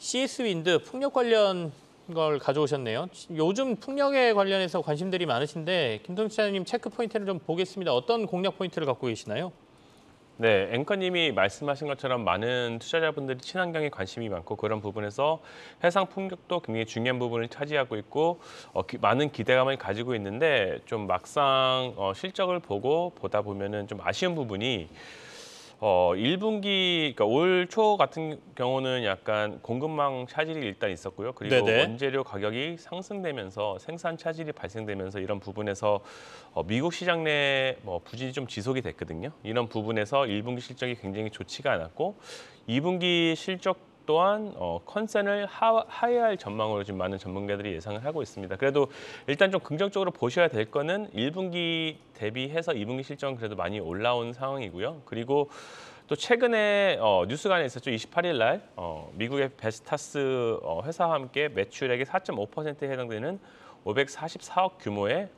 CS 윈드 풍력 관련 걸 가져오셨네요. 요즘 풍력에 관련해서 관심들이 많으신데 김동식 기자님 체크 포인트를 좀 보겠습니다. 어떤 공략 포인트를 갖고 계시나요? 네, 앵커님이 말씀하신 것처럼 많은 투자자분들이 친환경에 관심이 많고 그런 부분에서 해상 풍력도 굉장히 중요한 부분을 차지하고 있고 많은 기대감을 가지고 있는데 좀 막상 실적을 보다 보면은 좀 아쉬운 부분이 1분기, 그러니까 올 초 같은 경우는 약간 공급망 차질이 일단 있었고요. 그리고 네네. 원재료 가격이 상승되면서 생산 차질이 발생되면서 이런 부분에서 미국 시장 내 부진이 좀 지속이 됐거든요. 이런 부분에서 1분기 실적이 굉장히 좋지가 않았고 2분기 실적 또한 컨센을 하회할 전망으로 지금 많은 전문가들이 예상을 하고 있습니다. 그래도 일단 좀 긍정적으로 보셔야 될 거는 1분기 대비해서 2분기 실적은 그래도 많이 올라온 상황이고요. 그리고 또 최근에 뉴스가 하나 있었죠. 28일 날 미국의 베스타스 회사와 함께 매출액의 4.5%에 해당되는 544억 규모의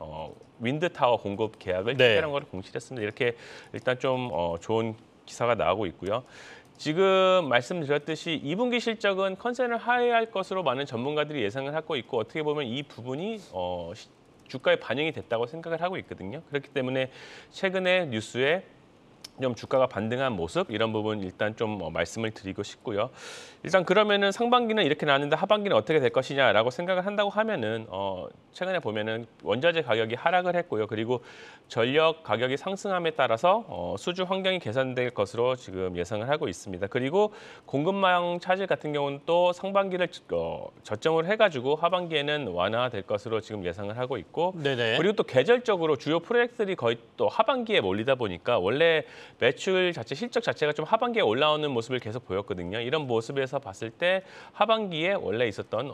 윈드타워 공급 계약을 네. 체결한 것을 공시했습니다. 이렇게 일단 좀 좋은 기사가 나오고 있고요. 지금 말씀드렸듯이 2분기 실적은 컨센을 하회할 것으로 많은 전문가들이 예상을 하고 있고 어떻게 보면 이 부분이 주가에 반영이 됐다고 생각을 하고 있거든요. 그렇기 때문에 최근에 뉴스에 좀 주가가 반등한 모습 이런 부분 일단 좀 말씀을 드리고 싶고요. 일단 그러면은 상반기는 이렇게 나왔는데 하반기는 어떻게 될 것이냐라고 생각을 한다고 하면은 최근에 보면은 원자재 가격이 하락을 했고요. 그리고 전력 가격이 상승함에 따라서 수주 환경이 개선될 것으로 지금 예상을 하고 있습니다. 그리고 공급망 차질 같은 경우는 또 상반기를 저점을 해가지고 하반기에는 완화될 것으로 지금 예상을 하고 있고 네네. 그리고 또 계절적으로 주요 프로젝트들이 거의 또 하반기에 몰리다 보니까 원래 매출 자체, 실적 자체가 좀 하반기에 올라오는 모습을 계속 보였거든요. 이런 모습에서 봤을 때 하반기에 원래 있었던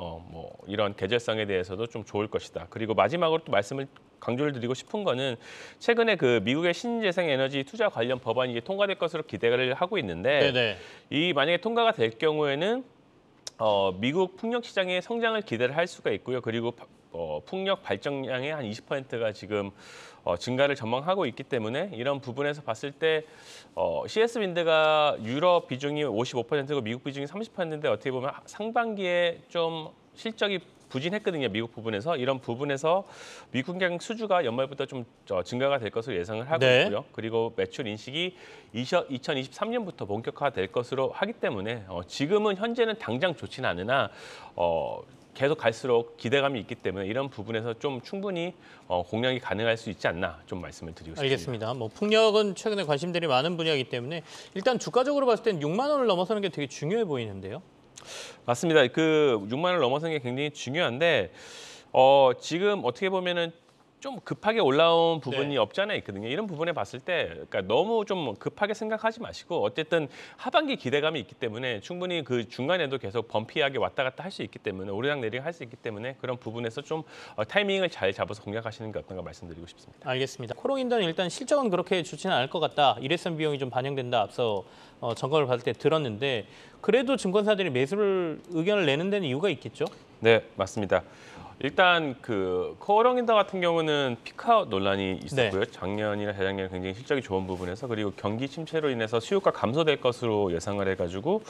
이런 계절성에 대해서도 좀 좋을 것이다. 그리고 마지막으로 또 말씀을 강조를 드리고 싶은 거는 최근에 그 미국의 신재생 에너지 투자 관련 법안이 이제 통과될 것으로 기대를 하고 있는데 네네. 이 만약에 통과가 될 경우에는 미국 풍력 시장의 성장을 기대를 할 수가 있고요. 그리고 풍력 발전량의 한 20%가 지금 증가를 전망하고 있기 때문에 이런 부분에서 봤을 때 CS 윈드가 유럽 비중이 55%고 미국 비중이 30%인데 어떻게 보면 상반기에 좀 실적이 부진했거든요. 미국 부분에서. 이런 부분에서 미국 경 수주가 연말부터 좀 증가가 될 것으로 예상을 하고 네. 있고요. 그리고 매출 인식이 2023년부터 본격화될 것으로 하기 때문에 지금은 현재는 당장 좋지는 않으나 계속 갈수록 기대감이 있기 때문에 이런 부분에서 좀 충분히 공략이 가능할 수 있지 않나 좀 말씀을 드리고 싶습니다. 알겠습니다. 풍력은 최근에 관심들이 많은 분야이기 때문에 일단 주가적으로 봤을 땐 6만 원을 넘어서는 게 되게 중요해 보이는데요. 맞습니다. 그 6만 원을 넘어서는 게 굉장히 중요한데 지금 어떻게 보면은 좀 급하게 올라온 부분이 네. 없지 않아 있거든요. 이런 부분에 봤을 때 그러니까 너무 좀 급하게 생각하지 마시고 어쨌든 하반기 기대감이 있기 때문에 충분히 그 중간에도 계속 범피하게 왔다 갔다 할 수 있기 때문에 오르락 내리락 할 수 있기 때문에 그런 부분에서 좀 타이밍을 잘 잡아서 공략하시는 게 어떤가 말씀드리고 싶습니다. 알겠습니다. 코롱인더는 일단 실적은 그렇게 좋지는 않을 것 같다. 일회성 비용이 좀 반영된다. 앞서 점검을 받을 때 들었는데 그래도 증권사들이 매수를 의견을 내는 데는 이유가 있겠죠? 네, 맞습니다. 일단 그 코어렁인더 같은 경우는 피크아웃 논란이 있었고요. 작년이나 재작년에 굉장히 실적이 좋은 부분에서 그리고 경기 침체로 인해서 수요가 감소될 것으로 예상을 해가지고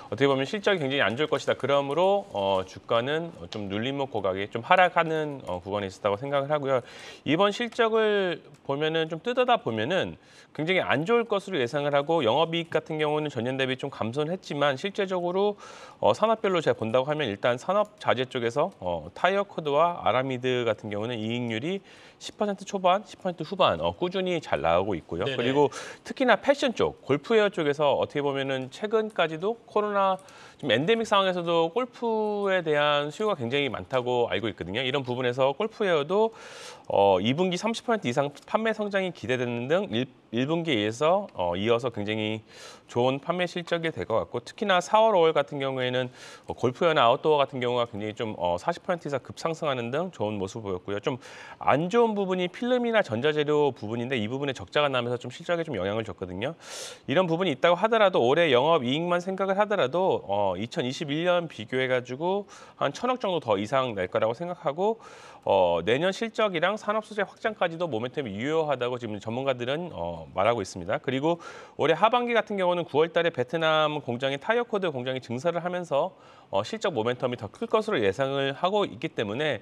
어떻게 보면 실적이 굉장히 안 좋을 것이다. 그러므로 주가는 좀 눌림목 고각이 좀 하락하는 구간에 있었다고 생각을 하고요. 이번 실적을 보면은 좀 뜯어다 보면은 굉장히 안 좋을 것으로 예상을 하고 영업이익 같은 경우는 전년 대비 좀 감소는 했지만 실제적으로 산업별로 제가 본다고 하면 일단 산업 자재 쪽에서 타이어 코드와 아라미드 같은 경우는 이익률이 10% 초반, 10% 후반 꾸준히 잘 나오고 있고요. 네네. 그리고 특히나 패션 쪽, 골프웨어 쪽에서 어떻게 보면은 최근까지도 코로나 좀 엔데믹 상황에서도 골프에 대한 수요가 굉장히 많다고 알고 있거든요. 이런 부분에서 골프웨어도 2분기 30% 이상 판매 성장이 기대되는 등 1분기에서 이어서 굉장히 좋은 판매 실적이 될 것 같고 특히나 4월, 5월 같은 경우에는 골프웨어나 아웃도어 같은 경우가 굉장히 좀 40% 이상 급상승하는 등 좋은 모습을 보였고요. 좀 안 좋은 부분이 필름이나 전자재료 부분인데 이 부분에 적자가 나면서 좀 실적에 좀 영향을 줬거든요. 이런 부분이 있다고 하더라도 올해 영업이익만 생각을 하더라도 2021년 비교해가지고 한 1,000억 정도 더 이상 낼 거라고 생각하고 내년 실적이랑 산업 소재 확장까지도 모멘텀이 유효하다고 지금 전문가들은 말하고 있습니다. 그리고 올해 하반기 같은 경우는 9월 달에 베트남 공장의 타이어 코드 공장이 증설을 하면서 실적 모멘텀이 더 클 것으로 예상을 하고 있기 때문에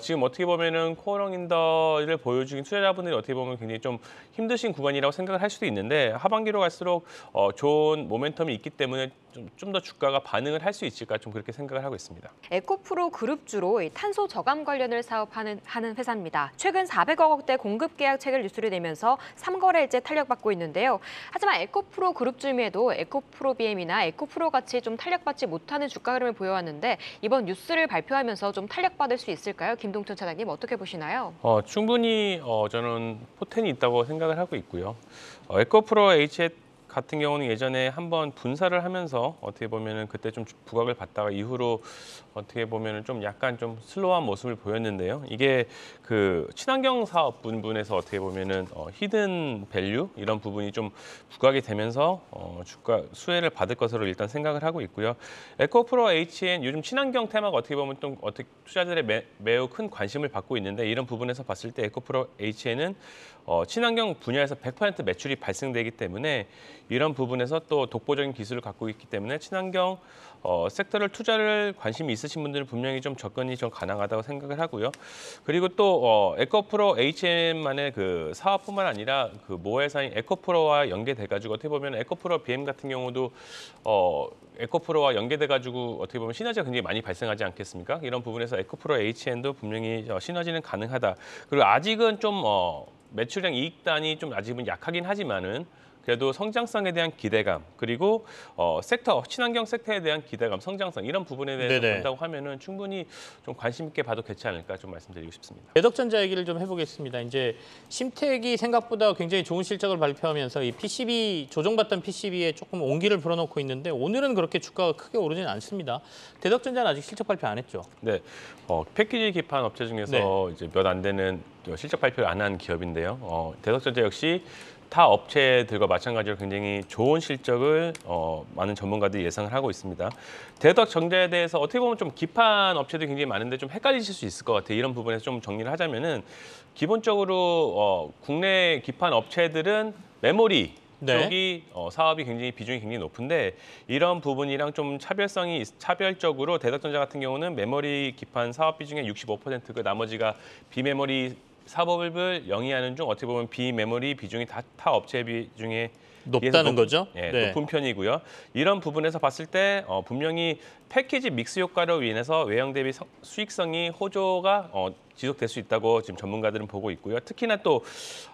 지금 어떻게 보면은 코어롱 인더를 보여주긴 투자자분들이 어떻게 보면 굉장히 좀 힘드신 구간이라고 생각을 할 수도 있는데 하반기로 갈수록 좋은 모멘텀이 있기 때문에 좀 더 주가가 반응을 할 수 있을까 좀 그렇게 생각을 하고 있습니다. 에코프로 그룹주로 이 탄소 저감 관련을 사업하는 회사입니다. 최근 400억 원대 공급 계약 체결 뉴스를 내면서 3거래일째 탄력받고 있는데요. 하지만 에코프로 그룹 중에도 에코프로 BM이나 에코프로 같이 좀 탄력받지 못하는 주가 흐름을 보여왔는데 이번 뉴스를 발표하면서 좀 탄력받을 수 있을까요? 김동천 차장님 어떻게 보시나요? 충분히 저는 포텐이 있다고 생각을 하고 있고요. 에코프로 H 같은 경우는 예전에 한번 분사를 하면서 어떻게 보면은 그때 좀 부각을 받다가 이후로 어떻게 보면은 좀 약간 좀 슬로우한 모습을 보였는데요. 이게 그 친환경 사업 부분에서 어떻게 보면은 히든 밸류 이런 부분이 좀 부각이 되면서 주가 수혜를 받을 것으로 일단 생각을 하고 있고요. 에코프로 HN 요즘 친환경 테마가 어떻게 보면 또 어떻게 투자들의 매우 큰 관심을 받고 있는데 이런 부분에서 봤을 때 에코프로 HN은 친환경 분야에서 100% 매출이 발생되기 때문에 이런 부분에서 또 독보적인 기술을 갖고 있기 때문에 친환경 섹터를 투자를 관심이 있으신 분들은 분명히 좀 접근이 좀 가능하다고 생각을 하고요. 그리고 또 에코프로 HM만의 그 사업뿐만 아니라 그 모회사인 에코프로와 연계돼가지고 어떻게 보면 에코프로 BM 같은 경우도 에코프로와 연계돼가지고 어떻게 보면 시너지가 굉장히 많이 발생하지 않겠습니까? 이런 부분에서 에코프로 HM도 분명히 시너지는 가능하다. 그리고 아직은 좀 매출량 이익단이 좀 아직은 약하긴 하지만은 그래도 성장성에 대한 기대감 그리고 섹터 친환경 섹터에 대한 기대감, 성장성 이런 부분에 대해서 네네. 본다고 하면은 충분히 좀 관심 있게 봐도 되지 않을까 좀 말씀드리고 싶습니다. 대덕전자 얘기를 좀 해보겠습니다. 이제 심택이 생각보다 굉장히 좋은 실적을 발표하면서 이 PCB 조정받던 PCB에 조금 온기를 불어넣고 있는데 오늘은 그렇게 주가가 크게 오르지는 않습니다. 대덕전자는 아직 실적 발표 안 했죠? 네, 패키지 기판 업체 중에서 이제 몇 안 되는 실적 발표를 안 한 기업인데요. 대덕전자 역시 타 업체들과 마찬가지로 굉장히 좋은 실적을 많은 전문가들이 예상을 하고 있습니다. 대덕전자에 대해서 어떻게 보면 좀 기판 업체들이 굉장히 많은데 좀 헷갈리실 수 있을 것 같아요. 이런 부분에서 좀 정리를 하자면은 기본적으로 국내 기판 업체들은 메모리 네. 쪽이 사업이 비중이 굉장히 높은데 이런 부분이랑 좀 차별적으로 대덕전자 같은 경우는 메모리 기판 사업 비중의 65%, 그 나머지가 비메모리 사업을 영위하는 중 어떻게 보면 비메모리 비중이 타 업체 비중에 높다는 거죠? 네, 네. 높은 편이고요. 이런 부분에서 봤을 때 분명히 패키지 믹스 효과로 인해서 외형 대비 수익성이 호조가 지속될 수 있다고 지금 전문가들은 보고 있고요. 특히나 또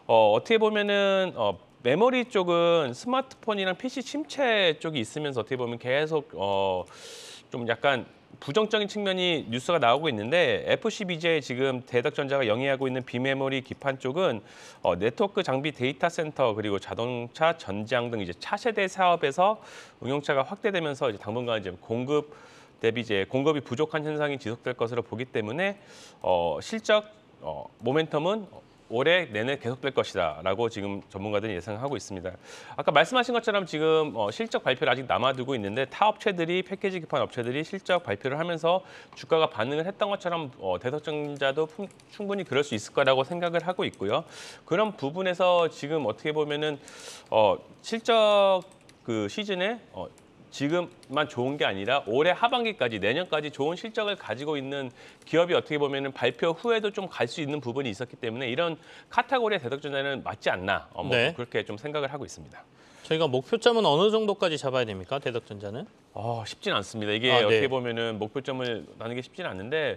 어떻게 보면은 메모리 쪽은 스마트폰이랑 PC 침체 쪽이 있으면서 어떻게 보면 계속 좀 약간 부정적인 측면이 뉴스가 나오고 있는데 FCBJ 지금 대덕전자가 영위하고 있는 비메모리 기판 쪽은 네트워크 장비 데이터 센터 그리고 자동차 전장 등 이제 차세대 사업에서 응용차가 확대되면서 이제 당분간 이제 공급 대비 이제 공급이 부족한 현상이 지속될 것으로 보기 때문에 실적 모멘텀은 올해 내내 계속될 것이다라고 지금 전문가들이 예상하고 있습니다. 아까 말씀하신 것처럼 지금 실적 발표를 아직 남아두고 있는데 타 업체들이 패키지 기판 업체들이 실적 발표를 하면서 주가가 반응을 했던 것처럼 대덕전자도 충분히 그럴 수 있을 거라고 생각을 하고 있고요. 그런 부분에서 지금 어떻게 보면은 실적 그 시즌에 지금만 좋은 게 아니라 올해 하반기까지 내년까지 좋은 실적을 가지고 있는 기업이 어떻게 보면 발표 후에도 좀 갈 수 있는 부분이 있었기 때문에 이런 카테고리의 대덕전자는 맞지 않나 네. 그렇게 좀 생각을 하고 있습니다. 저희가 목표점은 어느 정도까지 잡아야 됩니까? 대덕전자는? 쉽진 않습니다. 이게 네. 어떻게 보면은 목표점을 나누기 쉽지는 않은데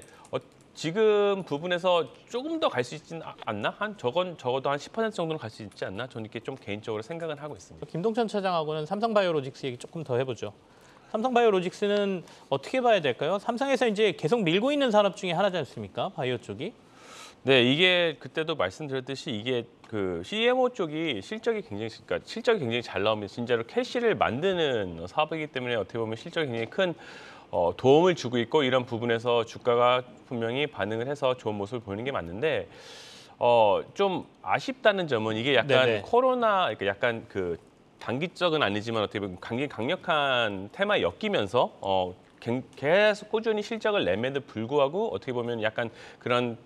지금 부분에서 조금 더 갈 수 있지는 않나? 적어도 한 10% 정도는 갈 수 있지 않나? 저는 이렇게 좀 개인적으로 생각은 하고 있습니다. 김동천 차장하고는 삼성바이오로직스 얘기 조금 더 해보죠. 삼성바이오로직스는 어떻게 봐야 될까요? 삼성에서 이제 계속 밀고 있는 산업 중에 하나지 않습니까? 바이오 쪽이. 네, 이게 그때도 말씀드렸듯이 이게 그 CMO 쪽이 실적이 굉장히 잘 나오면 진짜로 캐시를 만드는 사업이기 때문에 어떻게 보면 실적이 굉장히 큰 도움을 주고 있고 이런 부분에서 주가가 분명히 반응을 해서 좋은 모습을 보이는 게 맞는데 좀 아쉽다는 점은 이게 약간 네네. 코로나 그러니까 약간 그 단기적은 아니지만 어떻게 보면 강력한 테마에 엮이면서 계속 꾸준히 실적을 내면에도 불구하고 어떻게 보면 약간 그런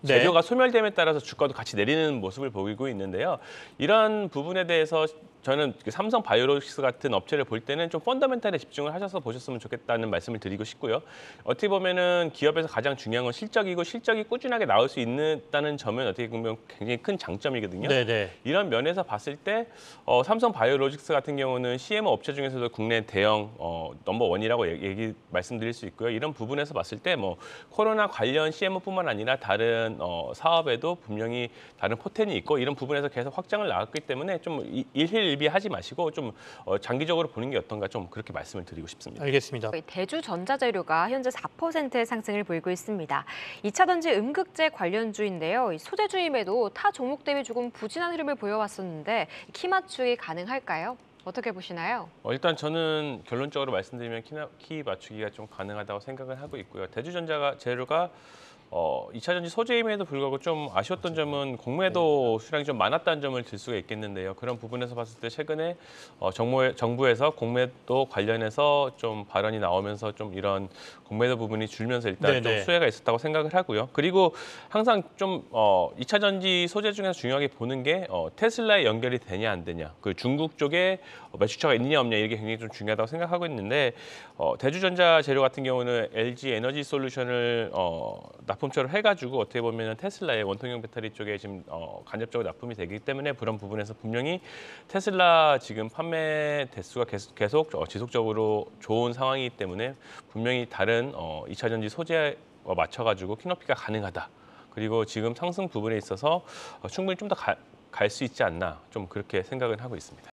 네. 재료가 소멸됨에 따라서 주가도 같이 내리는 모습을 보이고 있는데요. 이런 부분에 대해서 저는 삼성 바이오로직스 같은 업체를 볼 때는 좀 펀더멘탈에 집중을 하셔서 보셨으면 좋겠다는 말씀을 드리고 싶고요. 어떻게 보면은 기업에서 가장 중요한 건 실적이고 실적이 꾸준하게 나올 수 있다는 점은 어떻게 보면 굉장히 큰 장점이거든요. 네네. 이런 면에서 봤을 때 삼성 바이오로직스 같은 경우는 CMO 업체 중에서도 국내 대형 넘버 원이라고 말씀드릴 수 있고요. 이런 부분에서 봤을 때 뭐 코로나 관련 CMO뿐만 아니라 다른 사업에도 분명히 다른 포텐이 있고 이런 부분에서 계속 확장을 나갔기 때문에 좀 일희일비하지 마시고 좀 장기적으로 보는 게 어떤가 좀 그렇게 말씀을 드리고 싶습니다. 알겠습니다. 대주전자재료가 현재 4%의 상승을 보이고 있습니다. 2차전지 음극재 관련주인데요. 소재주임에도 타 종목 대비 조금 부진한 흐름을 보여왔었는데 키 맞추기 가능할까요? 어떻게 보시나요? 일단 저는 결론적으로 말씀드리면 키 맞추기가 좀 가능하다고 생각을 하고 있고요. 대주전자 재료가 2차전지 소재임에도 불구하고 좀 아쉬웠던 점은 공매도 수량이 좀 많았다는 점을 들 수가 있겠는데요. 그런 부분에서 봤을 때 최근에 정부에서 공매도 관련해서 좀 발언이 나오면서 좀 이런 공매도 부분이 줄면서 일단 좀 네네. 수혜가 있었다고 생각을 하고요. 그리고 항상 좀 2차전지 소재 중에서 중요하게 보는 게 테슬라에 연결이 되냐 안 되냐. 그 중국 쪽에 매출처가 있느냐 없느냐 이게 굉장히 좀 중요하다고 생각하고 있는데 대주전자 재료 같은 경우는 LG 에너지 솔루션을 납품처를 해가지고 어떻게 보면 테슬라의 원통형 배터리 쪽에 지금 간접적으로 납품이 되기 때문에 그런 부분에서 분명히 테슬라 지금 판매 대수가 계속 지속적으로 좋은 상황이기 때문에 분명히 다른 2차전지 소재와 맞춰가지고 키높이가 가능하다. 그리고 지금 상승 부분에 있어서 충분히 좀 더 갈 수 있지 않나 좀 그렇게 생각을 하고 있습니다.